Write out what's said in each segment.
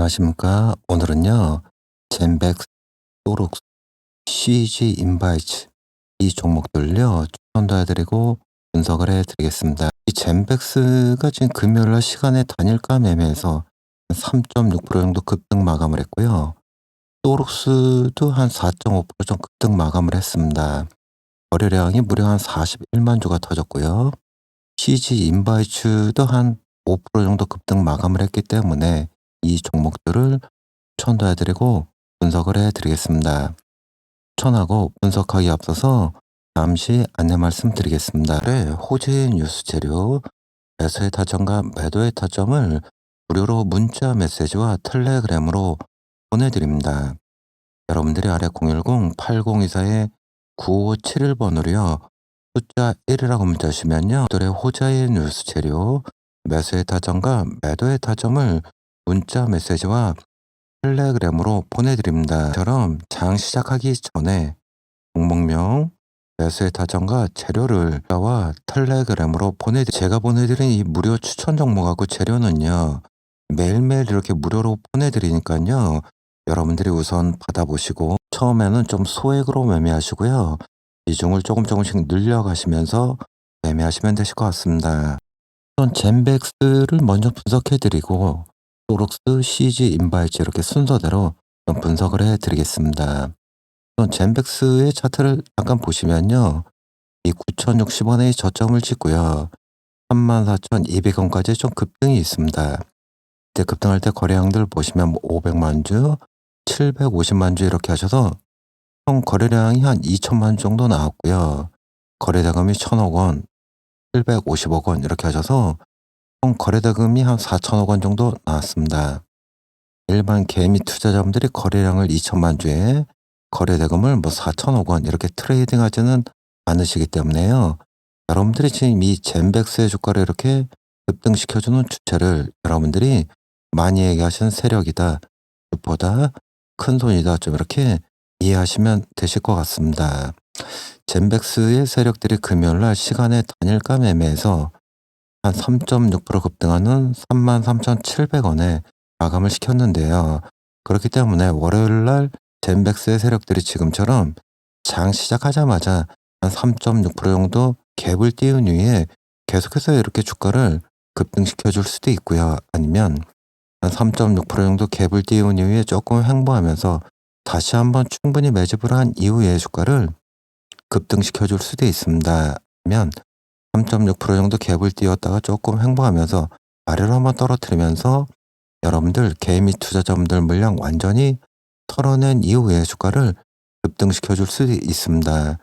안녕하십니까. 오늘은요, 젠백스, 소록스, CG 인바이츠 이 종목들요, 추천도 해드리고 분석을 해드리겠습니다. 이 젠백스가 지금 금요일날 시간의 단일가 매매에서 3.6% 정도 급등 마감을 했고요. 소록스도 한 4.5% 정도 급등 마감을 했습니다. 거래량이 무려 한 41만 주가 터졌고요. CG 인바이츠도 한 5% 정도 급등 마감을 했기 때문에 이 종목들을 추천도 해드리고 분석을 해드리겠습니다. 추천하고 분석하기 앞서서 잠시 안내 말씀드리겠습니다. 호재의 뉴스 재료, 매수의 타점과 매도의 타점을 무료로 문자 메시지와 텔레그램으로 보내드립니다. 여러분들이 아래 010-8024-9571번으로요. 숫자 1이라고 문자하시면요. 들의 호재의 뉴스 재료, 매수의 타점과 매도의 타점을 문자 메시지와 텔레그램으로 보내드립니다. 처럼 장 시작하기 전에 종목명, 매수의 타점과 재료를 와 텔레그램으로 제가 보내드린 이 무료 추천 종목하고 재료는요. 매일매일 이렇게 무료로 보내드리니까요. 여러분들이 우선 받아보시고 처음에는 좀 소액으로 매매하시고요. 비중을 조금씩 늘려가시면서 매매하시면 되실 것 같습니다. 우선 젠백스를 먼저 분석해드리고 소록스, CG, 인바이츠 이렇게 순서대로 좀 분석을 해드리겠습니다. 우선 젠백스의 차트를 잠깐 보시면요. 이 9,060원의 저점을 찍고요. 34,200원까지 좀 급등이 있습니다. 이때 급등할 때 거래량들 보시면 뭐 500만 주, 750만 주 이렇게 하셔서 총 거래량이 한 2천만 주 정도 나왔고요. 거래대금이 1,000억 원, 750억 원 이렇게 하셔서 총 거래대금이 한 4천억 원 정도 나왔습니다. 일반 개미 투자자분들이 거래량을 2천만 주에 거래대금을 뭐 4천억 원 이렇게 트레이딩하지는 않으시기 때문에요. 여러분들이 지금 이 젠백스의 주가를 이렇게 급등시켜주는 주체를 여러분들이 많이 얘기하시는 세력이다, 주포다, 큰 손이다 좀 이렇게 이해하시면 되실 것 같습니다. 젠백스의 세력들이 금요일날 시간의 단일가 매매에서 한 3.6% 급등하는 33,700원에 마감을 시켰는데요. 그렇기 때문에 월요일날 젠백스의 세력들이 지금처럼 장 시작하자마자 한 3.6% 정도 갭을 띄운 이후에 계속해서 이렇게 주가를 급등시켜 줄 수도 있고요. 아니면 한 3.6% 정도 갭을 띄운 이후에 조금 횡보하면서 다시 한번 충분히 매집을 한 이후에 주가를 급등시켜 줄 수도 있습니다. 아니면 3.6% 정도 갭을 띄웠다가 조금 횡보하면서 아래로 한번 떨어뜨리면서 여러분들 개인 및 투자자분들 물량 완전히 털어낸 이후에 주가를 급등시켜 줄 수도 있습니다.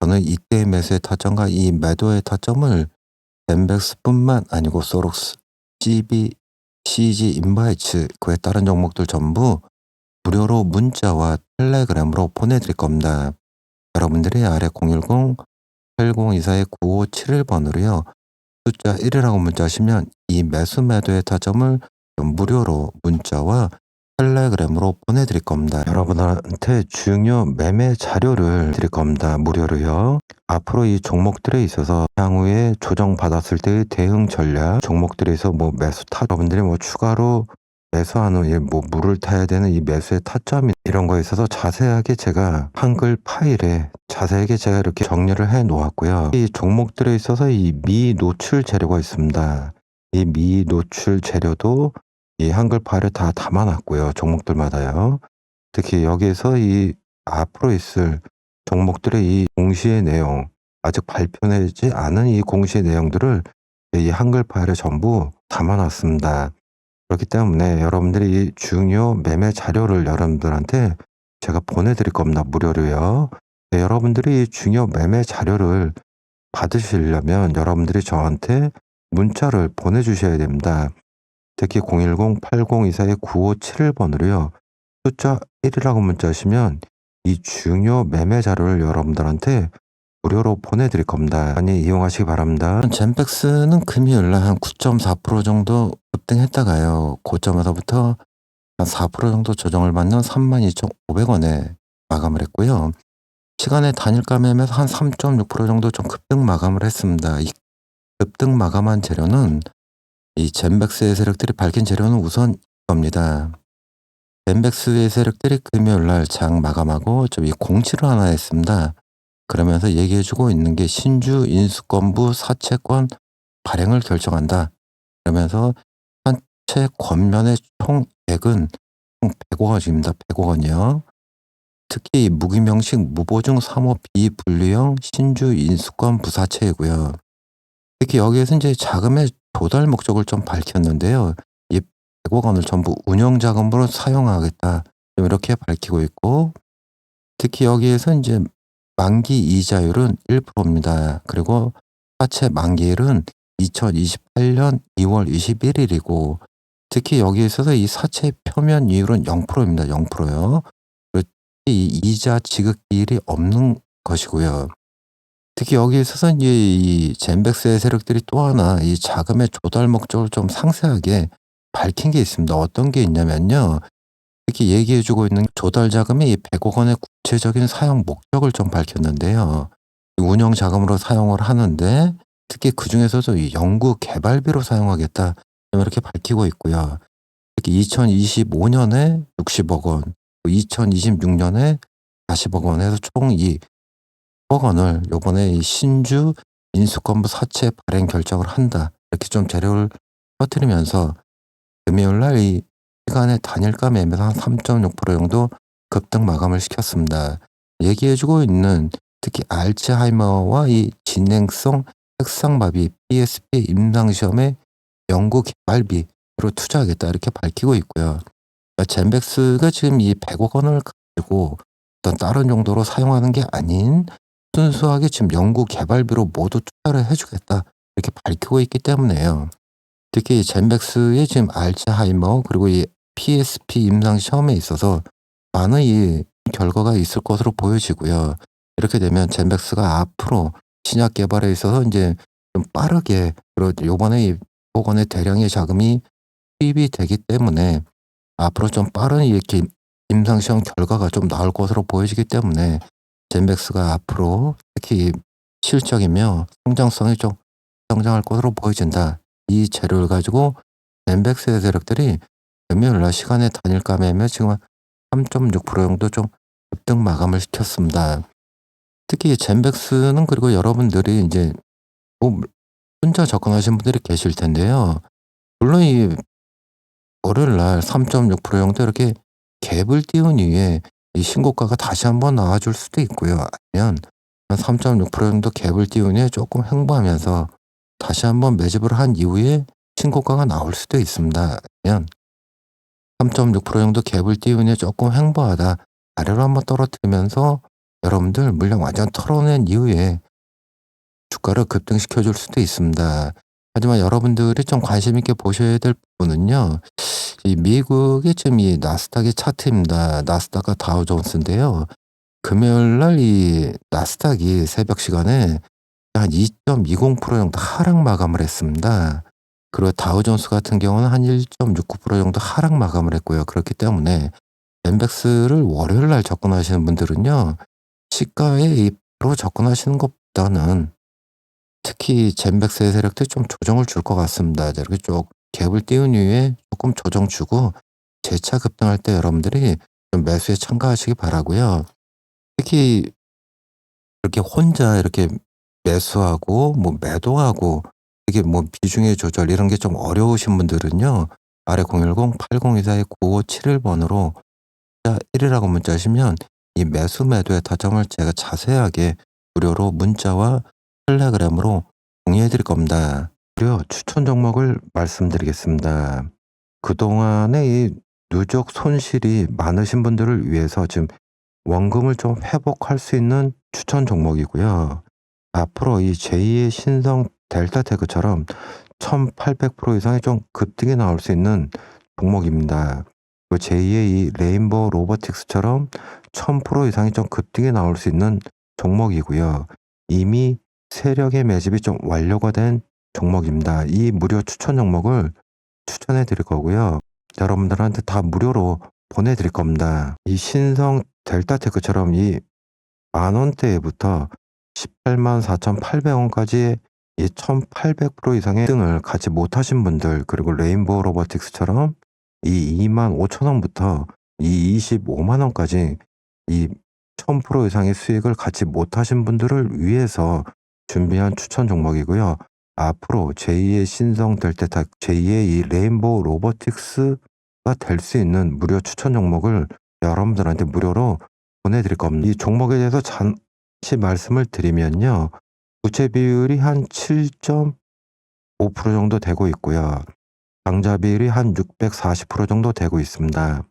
저는 이때의 매수의 타점과 이 매도의 타점을 젠백스뿐만 아니고 소록스, CG 인바이츠 그에 따른 종목들 전부 무료로 문자와 텔레그램으로 보내드릴 겁니다. 여러분들이 아래 010-8024-9571번으로요. 숫자 1이라고 문자하시면 이 매수 매도의 타점을 무료로 문자와 텔레그램으로 보내드릴 겁니다. 여러분한테 중요 매매 자료를 드릴 겁니다. 무료로요. 앞으로 이 종목들에 있어서 향후에 조정받았을 때의 대응 전략, 종목들에 있어 뭐 매수 여러분들이 뭐 추가로 매수한 후에 뭐 물을 타야 되는 이 매수의 타점 이런 거에 있어서 자세하게 제가 한글 파일에 자세하게 제가 이렇게 정리를 해 놓았고요. 이 종목들에 있어서 이 미노출 재료가 있습니다. 이 미노출 재료도 이 한글 파일에 다 담아놨고요. 종목들마다요. 특히 여기에서 이 앞으로 있을 종목들의 이 공시의 내용, 아직 발표되지 않은 이 공시의 내용들을 이 한글 파일에 전부 담아놨습니다. 그렇기 때문에 여러분들이 이 중요 매매 자료를 여러분들한테 제가 보내드릴 겁니다. 무료로요. 네, 여러분들이 이 중요 매매 자료를 받으시려면 여러분들이 저한테 문자를 보내주셔야 됩니다. 특히 010-8024-9571번으로요. 숫자 1이라고 문자하시면 이 중요 매매 자료를 여러분들한테 무료로 보내드릴 겁니다. 많이 이용하시기 바랍니다. 젠백스는 금요일날 한 9.4% 정도 급등했다가요. 고점에서부터 한 4% 정도 조정을 받는 32,500원에 마감을 했고요. 시간의 단일가 매매에서 한 3.6% 정도 좀 급등 마감을 했습니다. 이 급등 마감한 재료는 이 젠백스의 세력들이 밝힌 재료는 우선 이겁니다. 젠백스의 세력들이 금요일 날 장 마감하고 좀 이 공지를 하나 했습니다. 그러면서 얘기해 주고 있는 게 신주 인수권부 사채권 발행을 결정한다. 그러면서 사채 권면의 총액은 총 100억 원입니다. 100억 원이요. 특히 무기명식 무보증 사모 비분류형 신주 인수권 부사채이고요. 특히 여기에서 이제 자금의 조달 목적을 좀 밝혔는데요. 이 100억 원을 전부 운영 자금으로 사용하겠다. 좀 이렇게 밝히고 있고, 특히 여기에서 이제 만기 이자율은 1%입니다. 그리고 사채 만기일은 2028년 2월 21일이고, 특히 여기에 있어서 이 사채 표면 이율은 0%입니다. 0%요. 그리고 이 이자 지급 기일이 없는 것이고요. 특히 여기에 있어서 이제 이 젠백스의 세력들이 또 하나 이 자금의 조달 목적을 좀 상세하게 밝힌 게 있습니다. 어떤 게 있냐면요. 특히 얘기해 주고 있는 조달 자금이 이 100억 원의 구체적인 사용 목적을 좀 밝혔는데요. 이 운영 자금으로 사용을 하는데 특히 그중에서도 이 연구 개발비로 사용하겠다. 좀 이렇게 밝히고 있고요. 특히 2025년에 60억 원, 2026년에 40억 원 해서 총 이 100억 원을 요번에 이 신주 인수권부 사채 발행 결정을 한다. 이렇게 좀 재료를 퍼뜨리면서 금요일 날 이 시간의 단일가 매매가 한 3.6% 정도 급등 마감을 시켰습니다. 얘기해 주고 있는 특히 알츠하이머와 이 진행성 색상마비 PSP 임상시험의 연구 개발비로 투자하겠다 이렇게 밝히고 있고요. 그러니까 젠백스가 지금 이 100억 원을 가지고 어떤 다른 용도로 사용하는 게 아닌 순수하게 지금 연구 개발비로 모두 투자를 해주겠다 이렇게 밝히고 있기 때문에요. 특히 젠백스의 지금 알츠하이머 그리고 이 PSP 임상 시험에 있어서 많은 이 결과가 있을 것으로 보여지고요. 이렇게 되면 젠백스가 앞으로 신약 개발에 있어서 이제 좀 빠르게 그리고 요번에 이 100억 원의 대량의 자금이 투입이 되기 때문에 앞으로 좀 빠른 이렇게 임상 시험 결과가 좀 나올 것으로 보여지기 때문에 젠백스가 앞으로 특히 실적이며 성장성이 좀 성장할 것으로 보여진다. 이 재료를 가지고 젠백스의 세력들이 금요일 날 시간의 단일가 매매 지금 한 3.6% 정도 좀 급등 마감을 시켰습니다. 특히 젠백스는 그리고 여러분들이 이제 뭐 혼자 접근하신 분들이 계실 텐데요. 물론 이 월요일 날 3.6% 정도 이렇게 갭을 띄운 이후에 이 신고가가 다시 한번 나와줄 수도 있고요. 아니면 한 3.6% 정도 갭을 띄운 후에 조금 횡보하면서 다시 한번 매집을 한 이후에 신고가가 나올 수도 있습니다. 아니면 3.6% 정도 갭을 띄운 후에 조금 횡보하다 아래로 한번 떨어뜨리면서 여러분들 물량 완전 털어낸 이후에 주가를 급등시켜 줄 수도 있습니다. 하지만 여러분들이 좀 관심 있게 보셔야 될 부분은요. 이 미국의 지금 이 나스닥의 차트입니다. 나스닥과 다우존스인데요. 금요일 날 이 나스닥이 새벽 시간에 한 2.20% 정도 하락 마감을 했습니다. 그리고 다우존스 같은 경우는 한 1.69% 정도 하락 마감을 했고요. 그렇기 때문에 엠백스를 월요일 날 접근하시는 분들은요. 시가에 바로 접근하시는 것보다는 특히 젠백스의 세력들이 좀 조정을 줄 것 같습니다. 이렇게 쭉 갭을 띄운 이후에 조금 조정 주고 재차 급등할 때 여러분들이 좀 매수에 참가하시기 바라고요. 특히 이렇게 혼자 이렇게 매수하고 뭐 매도하고 이게 뭐 비중의 조절 이런 게 좀 어려우신 분들은요. 아래 010-8024-9571번으로 1이라고 문자하시면 이 매수 매도의 타점을 제가 자세하게 무료로 문자와 텔레그램으로 공유해 드릴 겁니다. 그리고 추천 종목을 말씀드리겠습니다. 그동안에 이 누적 손실이 많으신 분들을 위해서 지금 원금을 좀 회복할 수 있는 추천 종목이고요. 앞으로 이 제2의 신성 델타테크처럼 1800% 이상의 좀 급등이 나올 수 있는 종목입니다. 그 제2의 이 레인보우 로보틱스처럼 1000% 이상의 좀 급등이 나올 수 있는 종목이고요. 이미 세력의 매집이 좀 완료가 된 종목입니다. 이 무료 추천 종목을 추천해 드릴 거고요. 여러분들한테 다 무료로 보내드릴 겁니다. 이 신성 델타테크처럼 이 만원대부터 184,800원까지 이 1800% 이상의 등을 같이 못하신 분들 그리고 레인보우 로보틱스처럼 이 25,000원부터 이 25만 원까지 이 1000% 이상의 수익을 갖지 못하신 분들을 위해서 준비한 추천 종목이고요. 앞으로 제2의 신성 델타텍, 제2의 이 레인보우 로보틱스가 될 수 있는 무료 추천 종목을 여러분들한테 무료로 보내드릴 겁니다. 이 종목에 대해서 잠시 말씀을 드리면요. 부채 비율이 한 7.5% 정도 되고 있고요. 당좌 비율이 한 640% 정도 되고 있습니다.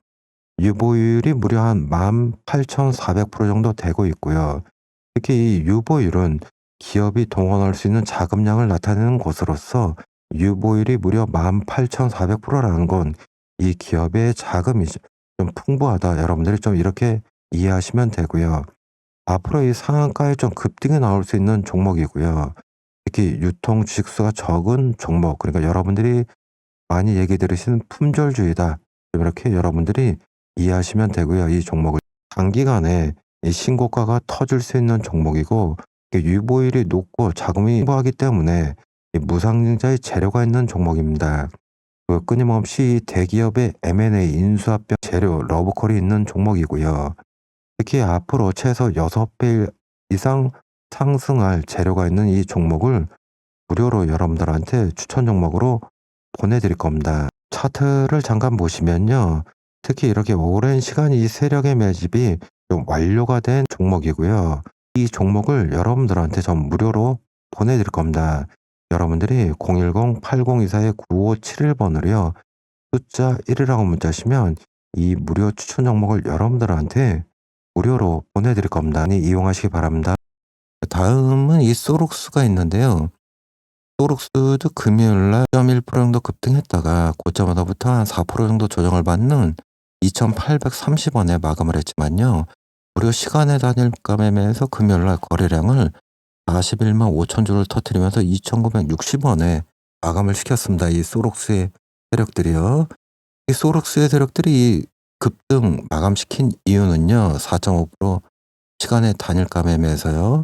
유보율이 무려 한 18,400% 정도 되고 있고요. 특히 이 유보율은 기업이 동원할 수 있는 자금량을 나타내는 것으로서 유보율이 무려 18,400%라는 건 이 기업의 자금이 좀 풍부하다. 여러분들이 좀 이렇게 이해하시면 되고요. 앞으로 이 상한가에 좀 급등이 나올 수 있는 종목이고요. 특히 유통 주식수가 적은 종목, 그러니까 여러분들이 많이 얘기 들으시는 품절주의다. 이렇게 여러분들이 이해하시면 되고요. 이 종목을 단기간에 이 신고가가 터질 수 있는 종목이고, 유보율이 높고 자금이 풍부하기 때문에 이 무상증자의 재료가 있는 종목입니다. 끊임없이 대기업의 M&A 인수합병 재료 러브콜이 있는 종목이고요. 특히 앞으로 최소 6배 이상 상승할 재료가 있는 이 종목을 무료로 여러분들한테 추천 종목으로 보내드릴 겁니다. 차트를 잠깐 보시면요. 특히 이렇게 오랜 시간 이 세력의 매집이 좀 완료가 된 종목이고요. 이 종목을 여러분들한테 전 무료로 보내드릴 겁니다. 여러분들이 010-8024-9571번으로요. 숫자 1이라고 문자하시면 이 무료 추천 종목을 여러분들한테 무료로 보내드릴 겁니다. 많이 이용하시기 바랍니다. 다음은 이 소록스가 있는데요. 소록스도 금요일날 0.1% 정도 급등했다가 고점마다부터 한 4% 정도 조정을 받는 2,830원에 마감을 했지만요. 무료 시간의 단일가 매매에서 금요일날 거래량을 41만 5천 주를 터뜨리면서 2,960원에 마감을 시켰습니다. 이 소록스의 세력들이요. 이 소록스의 세력들이 급등 마감시킨 이유는요. 4.5% 시간의 단일가 매매에서요.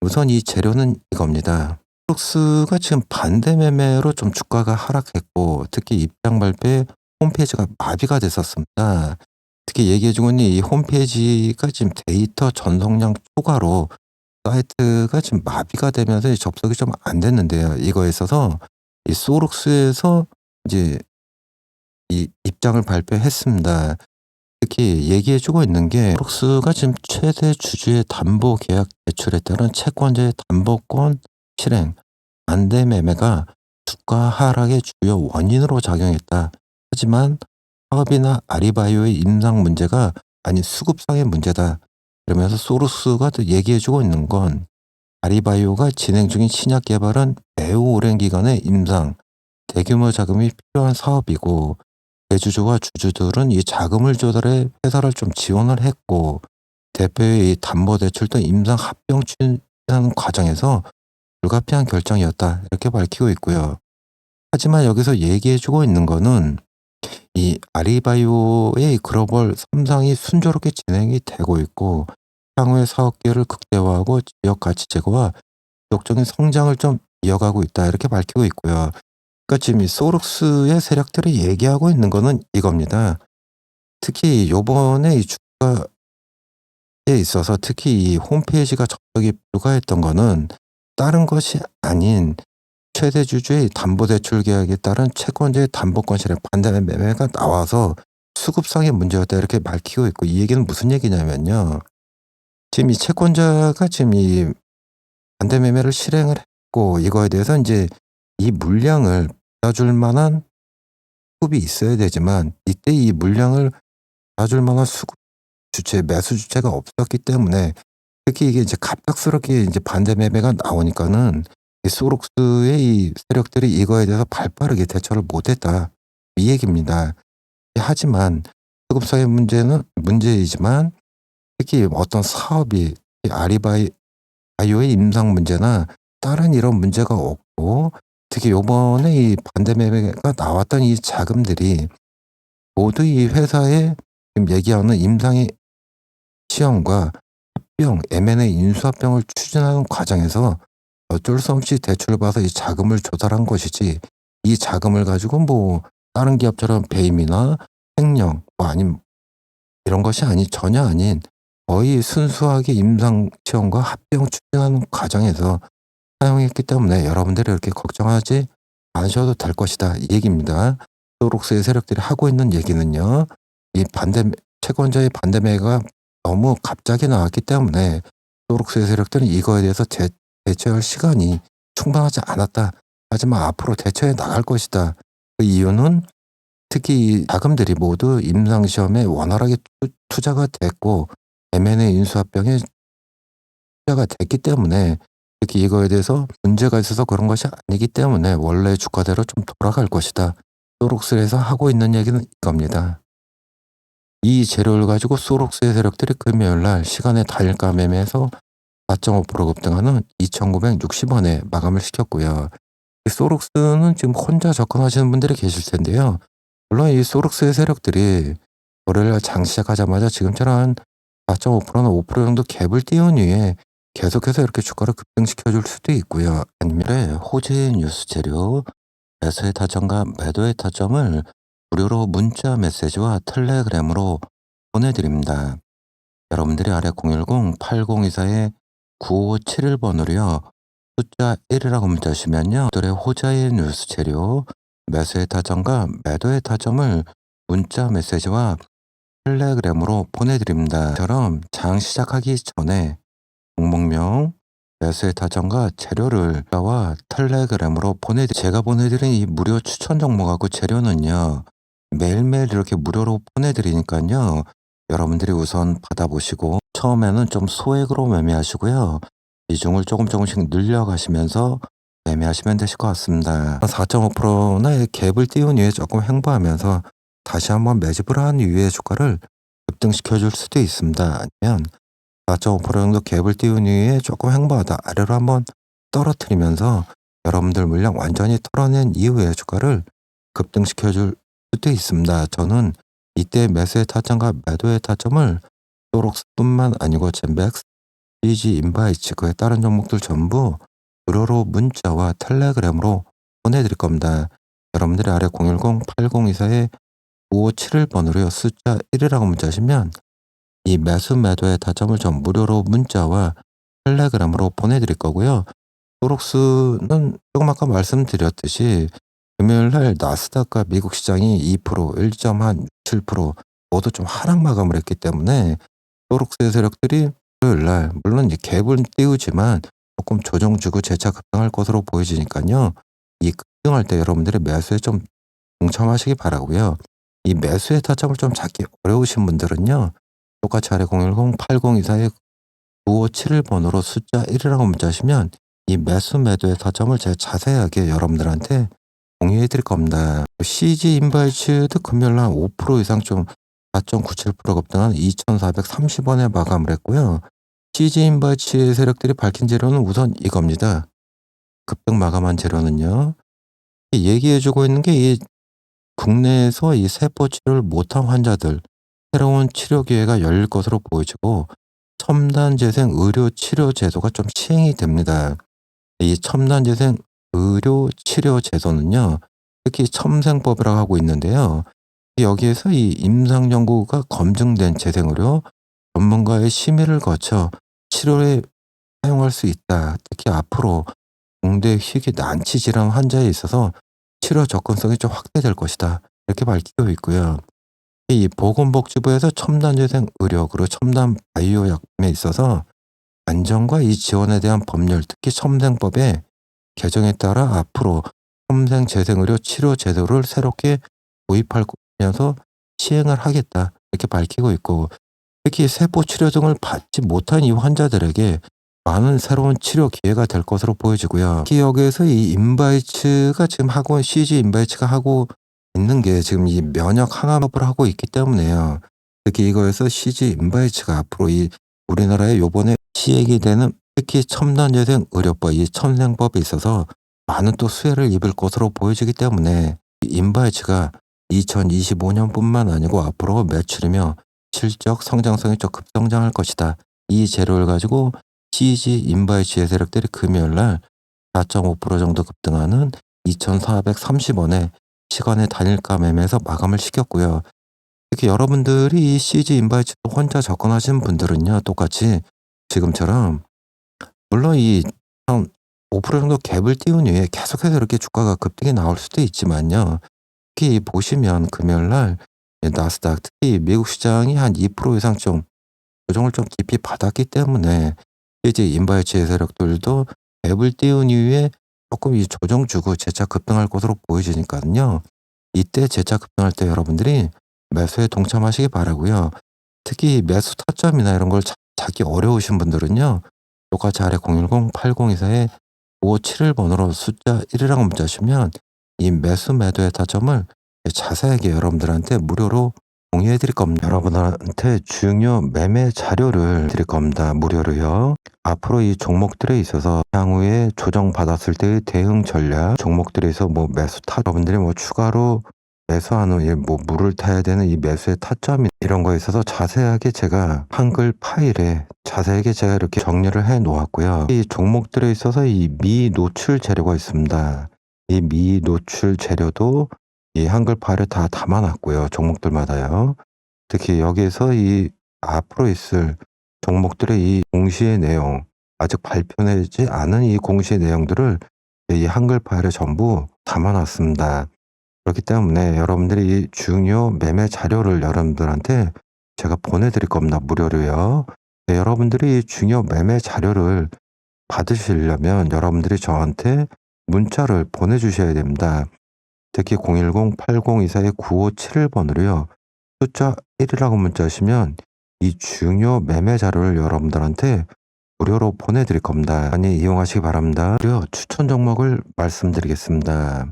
우선 이 재료는 이겁니다. 소록스가 지금 반대 매매로 좀 주가가 하락했고, 특히 입장 발표에 홈페이지가 마비가 됐었습니다. 특히 얘기해주고 있는 이 홈페이지가 지금 데이터 전송량 초과로 사이트가 지금 마비가 되면서 접속이 좀 안 됐는데요. 이거에 있어서 이 소록스에서 이제 이 입장을 발표했습니다. 특히 얘기해주고 있는 게 소록스가 지금 최대 주주의 담보 계약 대출에 따른 채권자의 담보권 실행 반대 매매가 주가 하락의 주요 원인으로 작용했다. 하지만 사업이나 아리바이오의 임상 문제가 아닌 수급상의 문제다. 그러면서 소록스가 또 얘기해주고 있는 건 아리바이오가 진행 중인 신약 개발은 매우 오랜 기간의 임상, 대규모 자금이 필요한 사업이고 대주주와 주주들은 이 자금을 조달해 회사를 좀 지원을 했고 대표의 이 담보대출도 임상 합병 추진하는 과정에서 불가피한 결정이었다. 이렇게 밝히고 있고요. 하지만 여기서 얘기해주고 있는 거는 이 아리바이오의 글로벌 3상이 순조롭게 진행이 되고 있고 향후의 사업 기회를 극대화하고 지역 가치 제고와 지속적인 성장을 좀 이어가고 있다. 이렇게 밝히고 있고요. 그러니까 지금 이 소록스의 세력들이 얘기하고 있는 거는 이겁니다. 특히 요번에 이 주가에 있어서 특히 이 홈페이지가 접속이 불가했던 거는 다른 것이 아닌 최대 주주의 담보대출 계약에 따른 채권자의 담보권 실행 반대 매매가 나와서 수급상의 문제였다. 이렇게 밝히고 있고, 이 얘기는 무슨 얘기냐면요. 지금 이 채권자가 지금 이 반대 매매를 실행을 했고 이거에 대해서 이제 이 물량을 받아줄 만한 수급이 있어야 되지만 이때 이 물량을 받아줄 만한 수급 주체, 매수 주체가 없었기 때문에 특히 이게 이제 갑작스럽게 이제 반대 매매가 나오니까는 이 소록스의 이 세력들이 이거에 대해서 발빠르게 대처를 못했다. 이 얘기입니다. 하지만 수급상의 문제는 문제이지만 특히 어떤 사업이 아리바이오의 임상 문제나 다른 이런 문제가 없고 특히 요번에 이 반대 매매가 나왔던 이 자금들이 모두 이 회사의 지금 얘기하는 임상의 시험과 합병, M&A 인수합병을 추진하는 과정에서 어쩔 수 없이 대출을 받아서 이 자금을 조달한 것이지 이 자금을 가지고 뭐 다른 기업처럼 배임이나 횡령 뭐 아니면 이런 것이 전혀 아닌 거의 순수하게 임상시험과 합병 추진하는 과정에서 사용했기 때문에 여러분들이 이렇게 걱정하지 않으셔도 될 것이다, 이 얘기입니다. 소록스의 세력들이 하고 있는 얘기는요, 이 채권자의 반대매가 너무 갑자기 나왔기 때문에 소록스의 세력들은 이거에 대해서 대처할 시간이 충분하지 않았다. 하지만 앞으로 대처해 나갈 것이다. 그 이유는 특히 이 자금들이 모두 임상시험에 원활하게 투자가 됐고 M&A 인수합병에 투자가 됐기 때문에, 특히 이거에 대해서 문제가 있어서 그런 것이 아니기 때문에 원래 주가대로 좀 돌아갈 것이다. 소록스에서 하고 있는 얘기는 이겁니다. 이 재료를 가지고 소록스의 세력들이 금요일날 시간의 단일가 매매에서 4.5% 급등하는 2,960원에 마감을 시켰고요. 이 소록스는 지금 혼자 접근하시는 분들이 계실 텐데요. 물론 이 소록스의 세력들이 월요일날 장 시작하자마자 지금처럼 4.5%나 5% 정도 갭을 띄운 이후에 계속해서 이렇게 주가를 급등시켜줄 수도 있고요. 아니면 호재의 뉴스 재료, 매수의 타점과 매도의 타점을 무료로 문자 메시지와 텔레그램으로 보내드립니다. 여러분들이 아래 010-8024-9571번으로요. 숫자 1이라고 문자하시면요. 들의 호재의 뉴스 재료, 매수의 타점과 매도의 타점을 문자 메시지와 텔레그램으로 보내드립니다. 처럼 장 시작하기 전에 종목명, 매수의 타점과 재료를 문자와 텔레그램으로 제가 보내드린 이 무료 추천 종목하고 재료는요, 매일매일 이렇게 무료로 보내드리니까요, 여러분들이 우선 받아보시고 처음에는 좀 소액으로 매매하시고요, 비중을 조금씩 늘려가시면서 매매하시면 되실 것 같습니다. 4.5%나 갭을 띄운 이후에 조금 횡보하면서 다시 한번 매집을 한 이후에 주가를 급등시켜 줄 수도 있습니다. 아니면 4.5% 정도 갭을 띄운 이후에 조금 횡보하다 아래로 한번 떨어뜨리면서 여러분들 물량 완전히 털어낸 이후에 주가를 급등시켜 줄 수도 있습니다. 저는 이때 매수의 타점과 매도의 타점을 소록스뿐만 아니고 젠백스, CG 인바이츠, 그에 다른 종목들 전부 무료로 문자와 텔레그램으로 보내드릴 겁니다. 여러분들이 아래 010-8024-9571번으로요. 숫자 1이라고 문자하시면 이 매수 매도의 타점을 좀 무료로 문자와 텔레그램으로 보내드릴 거고요. 소록스는 조금 아까 말씀드렸듯이 금요일날 나스닥과 미국 시장이 2%, 1.7% 모두 좀 하락 마감을 했기 때문에 소록스의 세력들이 토요일날 물론 이 갭은 띄우지만 조금 조정 주고 재차 급등할 것으로 보여지니까요. 이 급등할 때 여러분들이 매수에 좀 동참하시기 바라고요. 이 매수의 타점을 좀 잡기 어려우신 분들은요, 똑같이 아래 010-8024-9571번으로 숫자 1이라고 문자하시면 이 매수 매도의 타점을 제가 자세하게 여러분들한테 공유해 드릴 겁니다. CG 인바이츠도 금요일날 5% 이상 좀 4.97% 급등한 2,430원에 마감을 했고요. CG 인바이츠 세력들이 밝힌 재료는 우선 이겁니다. 급등 마감한 재료는요, 얘기해주고 있는 게 이 국내에서 이 세포 치료를 못한 환자들, 새로운 치료 기회가 열릴 것으로 보여지고 첨단 재생 의료 치료 제도가 좀 시행이 됩니다. 이 첨단 재생 의료 치료 제도는요, 특히 첨생법이라고 하고 있는데요. 여기에서 이 임상 연구가 검증된 재생 의료 전문가의 심의를 거쳐 치료에 사용할 수 있다. 특히 앞으로 공대 희귀 난치 질환 환자에 있어서 치료 접근성이 좀 확대될 것이다, 이렇게 밝히고 있고요. 이 보건복지부에서 첨단 재생 의료 그리고 첨단 바이오 약품에 있어서 안전과 이 지원에 대한 법률, 특히 첨생법의 개정에 따라 앞으로 첨생 재생 의료 치료 제도를 새롭게 도입할 거면서 시행을 하겠다, 이렇게 밝히고 있고, 특히 세포 치료 등을 받지 못한 이 환자들에게 많은 새로운 치료 기회가 될 것으로 보여지고요. 특히 여기에서 이 인바이츠가 지금 CG 인바이츠가 하고 있는 게 지금 이 면역 항암업을 하고 있기 때문에요. 특히 이거에서 CG 인바이츠가 앞으로 이 우리나라에 요번에 시행이 되는 특히 첨단 재생 의료법, 이 첨생법에 있어서 많은 또 수혜를 입을 것으로 보여지기 때문에 이 인바이츠가 2025년뿐만 아니고 앞으로 매출이며 실적 성장성이 좀 급성장할 것이다. 이 재료를 가지고 CG 인바이츠의 세력들이 금요일날 4.5% 정도 급등하는 2,430원에 시간의 단일가 매매에서 마감을 시켰고요. 특히 여러분들이 이 CG 인바이트 혼자 접근하신 분들은요, 똑같이 지금처럼 물론 이 한 5% 정도 갭을 띄운 이후에 계속해서 이렇게 주가가 급등이 나올 수도 있지만요. 특히 보시면 금요일 날 나스닥 특히 미국 시장이 한 2% 이상 좀 조정을 좀 깊이 받았기 때문에 이제 인바이츠의 세력들도 갭을 띄운 이후에 조금 이 조정 주고 재차 급등할 것으로 보여지니까요. 이때 재차 급등할 때 여러분들이 매수에 동참하시기 바라고요. 특히 매수 타점이나 이런 걸 찾기 어려우신 분들은요. 똑같이 아래 010-8024-9571번으로 숫자 1이라고 문자하시면 이 매수 매도의 타점을 자세하게 여러분들한테 무료로 공유해 드릴 겁니다. 여러분들한테 중요 매매 자료를 드릴 겁니다. 무료로요. 앞으로 이 종목들에 있어서 향후에 조정받았을 때의 대응 전략, 종목들에서 뭐 매수 타, 여러분들이 뭐 추가로 매수한 후에 뭐 물을 타야 되는 이 매수의 타점 이런 거에 있어서 자세하게 제가 한글 파일에 자세하게 제가 이렇게 정리를 해 놓았고요. 이 종목들에 있어서 이 미노출 재료가 있습니다. 이 미노출 재료도 이 한글 파일에 다 담아 놨고요. 종목들마다요. 특히 여기에서 이 앞으로 있을 종목들의 이 공시의 내용, 아직 발표되지 않은 이 공시의 내용들을 이 한글 파일에 전부 담아 놨습니다. 그렇기 때문에 여러분들이 이 중요 매매 자료를 여러분들한테 제가 보내드릴 겁니다. 무료로요. 네, 여러분들이 이 중요 매매 자료를 받으시려면 여러분들이 저한테 문자를 보내주셔야 됩니다. 특히 010-8024-9571번으로요. 숫자 1이라고 문자하시면 이 중요 매매 자료를 여러분들한테 무료로 보내드릴 겁니다. 많이 이용하시기 바랍니다. 무료 추천 종목을 말씀드리겠습니다.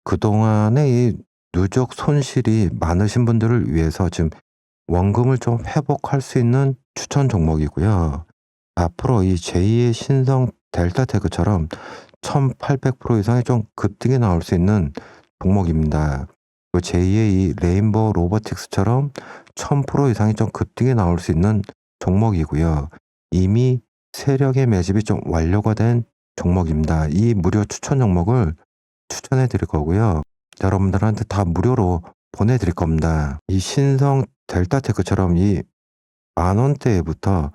그동안에 이 누적 손실이 많으신 분들을 위해서 지금 원금을 좀 회복할 수 있는 추천 종목이고요. 앞으로 이 제2의 신성 델타테크처럼 1800% 이상의 좀 급등이 나올 수 있는 종목입니다. 제2의 이 레인보우 로보틱스처럼 1000% 이상의 좀 급등이 나올 수 있는 종목이고요. 이미 세력의 매집이 좀 완료가 된 종목입니다. 이 무료 추천 종목을 추천해 드릴 거고요. 여러분들한테 다 무료로 보내드릴 겁니다. 이 신성 델타테크처럼 이 만원대부터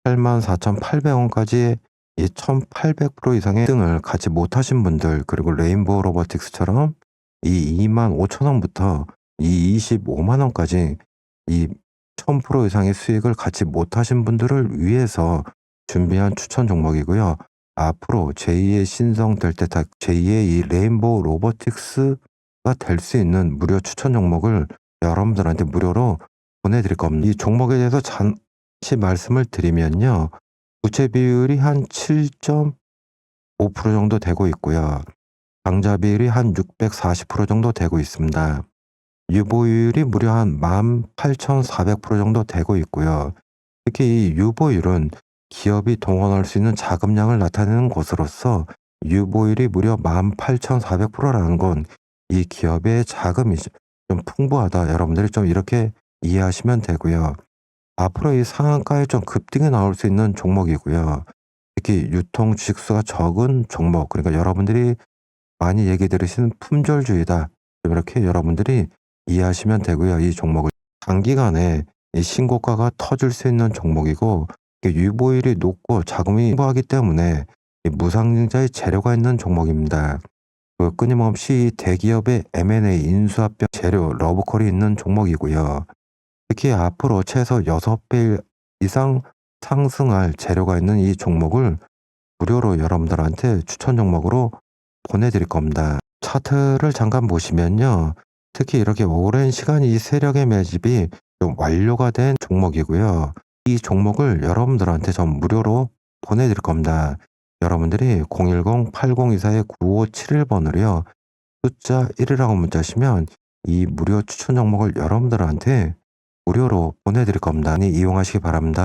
184,800원까지 이 1800% 이상의 등을 갖지 못하신 분들, 그리고 레인보우 로보틱스처럼 이 25,000원부터 이 25만원까지 이 1000% 이상의 수익을 갖지 못하신 분들을 위해서 준비한 추천 종목이고요. 앞으로 제2의 신성 델타, 제2의 이 레인보우 로보틱스가 될 수 있는 무료 추천 종목을 여러분들한테 무료로 보내드릴 겁니다. 이 종목에 대해서 잠시 말씀을 드리면요. 부채 비율이 한 7.5% 정도 되고 있고요. 당좌 비율이 한 640% 정도 되고 있습니다. 유보율이 무려 한 18,400% 정도 되고 있고요. 특히 이 유보율은 기업이 동원할 수 있는 자금량을 나타내는 것으로서 유보율이 무려 18,400%라는 건 이 기업의 자금이 좀 풍부하다. 여러분들이 좀 이렇게 이해하시면 되고요. 앞으로 이 상한가에 좀 급등이 나올 수 있는 종목이고요. 특히 유통 주식수가 적은 종목, 그러니까 여러분들이 많이 얘기 들으시는 품절주의다. 이렇게 여러분들이 이해하시면 되고요. 이 종목을 단기간에 이 신고가가 터질 수 있는 종목이고 유보율이 높고 자금이 풍부하기 때문에 이 무상증자의 재료가 있는 종목입니다. 끊임없이 대기업의 M&A 인수합병 재료 러브콜이 있는 종목이고요. 특히 앞으로 최소 6배 이상 상승할 재료가 있는 이 종목을 무료로 여러분들한테 추천 종목으로 보내드릴 겁니다. 차트를 잠깐 보시면요. 특히 이렇게 오랜 시간 이 세력의 매집이 좀 완료가 된 종목이고요. 이 종목을 여러분들한테 전 무료로 보내드릴 겁니다. 여러분들이 010-8024-9571번으로요. 숫자 1이라고 문자하시면 이 무료 추천 종목을 여러분들한테 무료로 보내드릴 겁니다. 이용하시기 바랍니다.